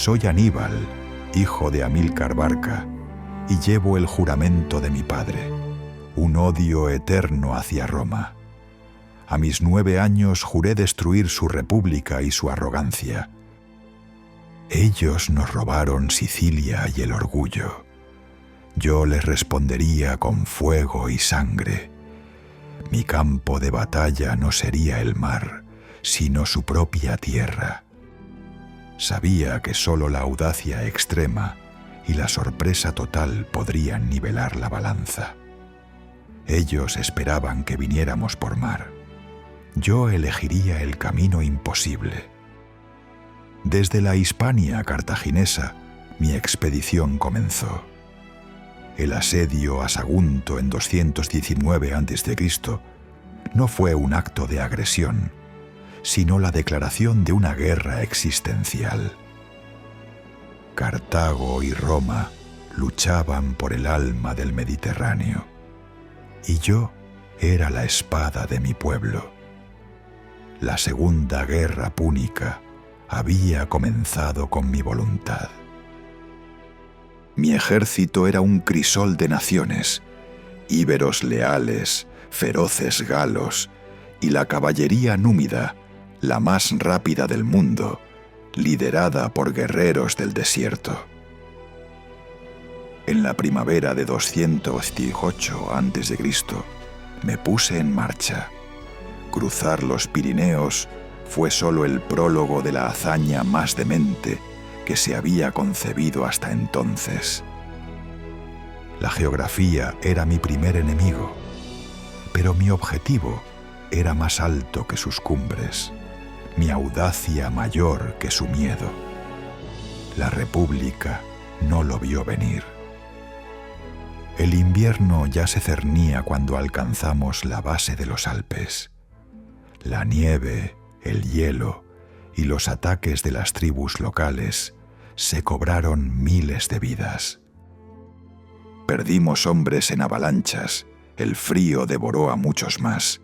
Soy Aníbal, hijo de Amílcar Barca, y llevo el juramento de mi padre, un odio eterno hacia Roma. A mis 9 años juré destruir su república y su arrogancia. Ellos nos robaron Sicilia y el orgullo. Yo les respondería con fuego y sangre. Mi campo de batalla no sería el mar, sino su propia tierra. Sabía que solo la audacia extrema y la sorpresa total podrían nivelar la balanza. Ellos esperaban que viniéramos por mar. Yo elegiría el camino imposible. Desde la Hispania cartaginesa, mi expedición comenzó. El asedio a Sagunto en 219 a.C. no fue un acto de agresión, sino la declaración de una guerra existencial. Cartago y Roma luchaban por el alma del Mediterráneo, y yo era la espada de mi pueblo. La Segunda Guerra Púnica había comenzado con mi voluntad. Mi ejército era un crisol de naciones, íberos leales, feroces galos, y la caballería númida, la más rápida del mundo, liderada por guerreros del desierto. En la primavera de 218 a.C. me puse en marcha. Cruzar los Pirineos fue solo el prólogo de la hazaña más demente que se había concebido hasta entonces. La geografía era mi primer enemigo, pero mi objetivo era más alto que sus cumbres, mi audacia mayor que su miedo. La República no lo vio venir. El invierno ya se cernía cuando alcanzamos la base de los Alpes. La nieve, el hielo y los ataques de las tribus locales se cobraron miles de vidas. Perdimos hombres en avalanchas, el frío devoró a muchos más,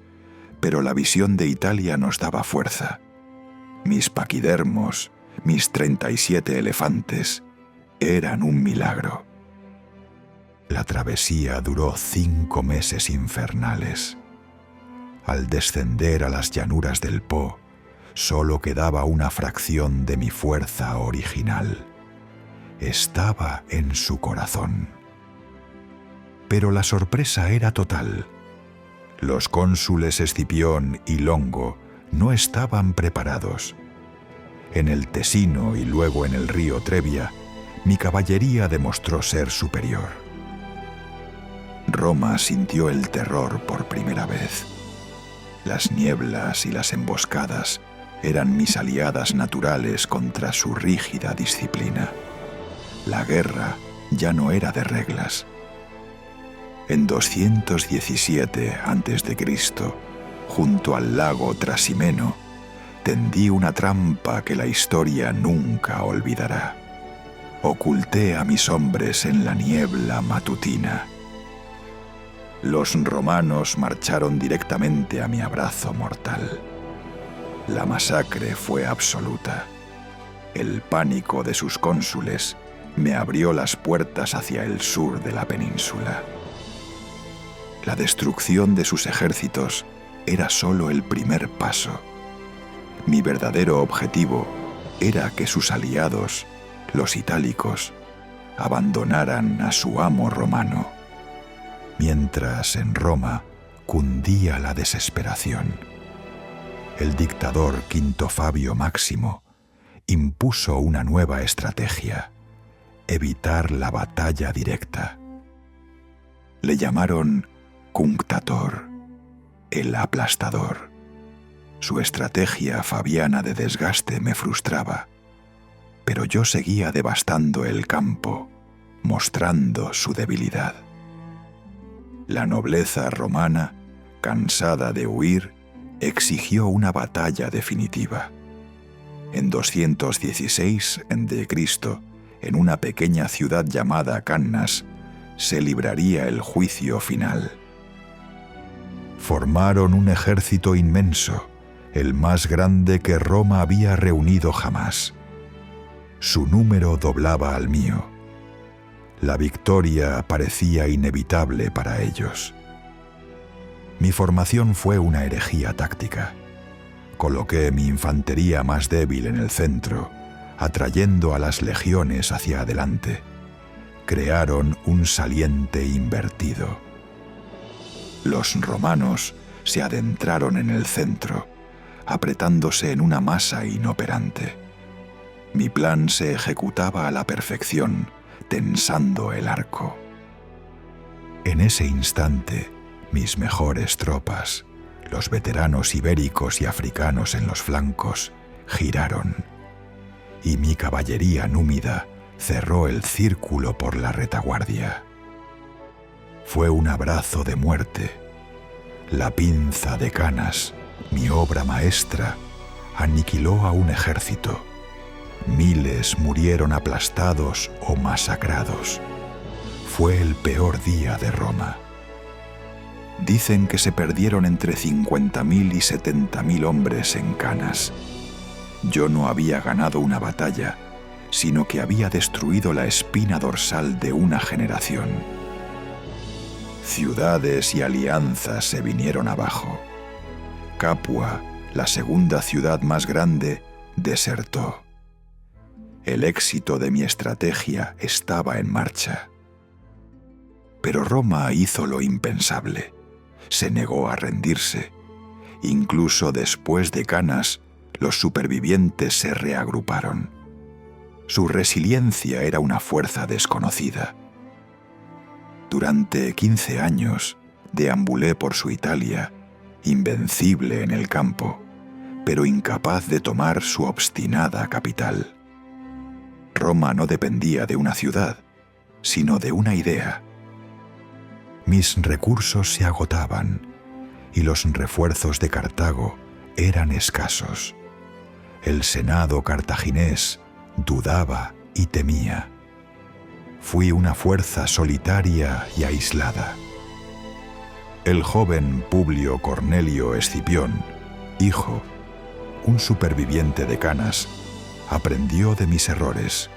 pero la visión de Italia nos daba fuerza. Mis paquidermos, mis 37 elefantes, eran un milagro. La travesía duró 5 meses infernales. Al descender a las llanuras del Po, solo quedaba una fracción de mi fuerza original. Estaba en su corazón. Pero la sorpresa era total. Los cónsules Escipión y Longo no estaban preparados. En el Tesino y luego en el río Trebia, mi caballería demostró ser superior. Roma sintió el terror por primera vez. Las nieblas y las emboscadas eran mis aliadas naturales contra su rígida disciplina. La guerra ya no era de reglas. En 217 a.C., junto al lago Trasimeno, tendí una trampa que la historia nunca olvidará. Oculté a mis hombres en la niebla matutina. Los romanos marcharon directamente a mi abrazo mortal. La masacre fue absoluta. El pánico de sus cónsules me abrió las puertas hacia el sur de la península. La destrucción de sus ejércitos era solo el primer paso. Mi verdadero objetivo era que sus aliados, los itálicos, abandonaran a su amo romano. Mientras en Roma cundía la desesperación, el dictador Quinto Fabio Máximo impuso una nueva estrategia: evitar la batalla directa. Le llamaron Cunctator, el aplastador. Su estrategia fabiana de desgaste me frustraba, pero yo seguía devastando el campo, mostrando su debilidad. La nobleza romana, cansada de huir, exigió una batalla definitiva. En 216 a.C., en una pequeña ciudad llamada Cannas, se libraría el juicio final. Formaron un ejército inmenso, el más grande que Roma había reunido jamás. Su número doblaba al mío. La victoria parecía inevitable para ellos. Mi formación fue una herejía táctica. Coloqué mi infantería más débil en el centro, atrayendo a las legiones hacia adelante. Crearon un saliente invertido. Los romanos se adentraron en el centro, apretándose en una masa inoperante. Mi plan se ejecutaba a la perfección, tensando el arco. En ese instante, mis mejores tropas, los veteranos ibéricos y africanos en los flancos, giraron, y mi caballería númida cerró el círculo por la retaguardia. Fue un abrazo de muerte. La pinza de Canas, mi obra maestra, aniquiló a un ejército. Miles murieron aplastados o masacrados. Fue el peor día de Roma. Dicen que se perdieron entre 50.000 y 70.000 hombres en Canas. Yo no había ganado una batalla, sino que había destruido la espina dorsal de una generación. Ciudades y alianzas se vinieron abajo. Capua, la segunda ciudad más grande, desertó. El éxito de mi estrategia estaba en marcha. Pero Roma hizo lo impensable. Se negó a rendirse. Incluso después de Canas, los supervivientes se reagruparon. Su resiliencia era una fuerza desconocida. Durante 15 años deambulé por su Italia, invencible en el campo, pero incapaz de tomar su obstinada capital. Roma no dependía de una ciudad, sino de una idea. Mis recursos se agotaban y los refuerzos de Cartago eran escasos. El Senado cartaginés dudaba y temía. Fui una fuerza solitaria y aislada. El joven Publio Cornelio Escipión, hijo, un superviviente de Canas, aprendió de mis errores.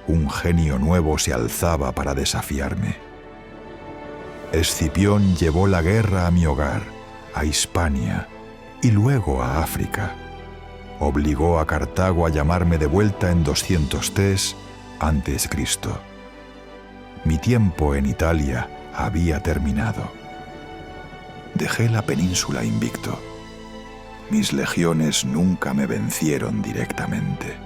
Un genio nuevo se alzaba para desafiarme. Escipión llevó la guerra a mi hogar, a Hispania y luego a África. Obligó a Cartago a llamarme de vuelta en 203 a.C. Mi tiempo en Italia había terminado. Dejé la península invicto. Mis legiones nunca me vencieron directamente.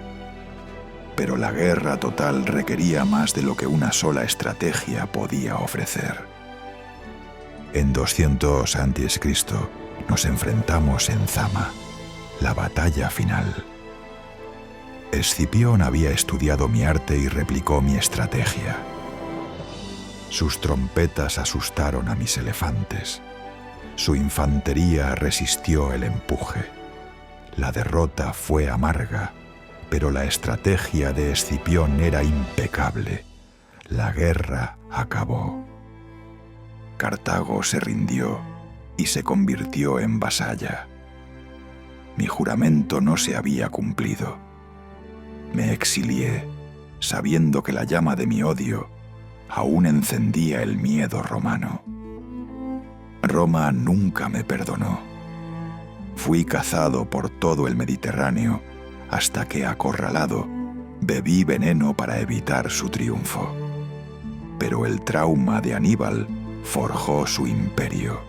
Pero la guerra total requería más de lo que una sola estrategia podía ofrecer. En 200 a.C. nos enfrentamos en Zama, la batalla final. Escipión había estudiado mi arte y replicó mi estrategia. Sus trompetas asustaron a mis elefantes. Su infantería resistió el empuje. La derrota fue amarga, pero la estrategia de Escipión era impecable. La guerra acabó. Cartago se rindió y se convirtió en vasalla. Mi juramento no se había cumplido. Me exilié, sabiendo que la llama de mi odio aún encendía el miedo romano. Roma nunca me perdonó. Fui cazado por todo el Mediterráneo hasta que, acorralado, bebí veneno para evitar su triunfo. Pero el trauma de Aníbal forjó su imperio.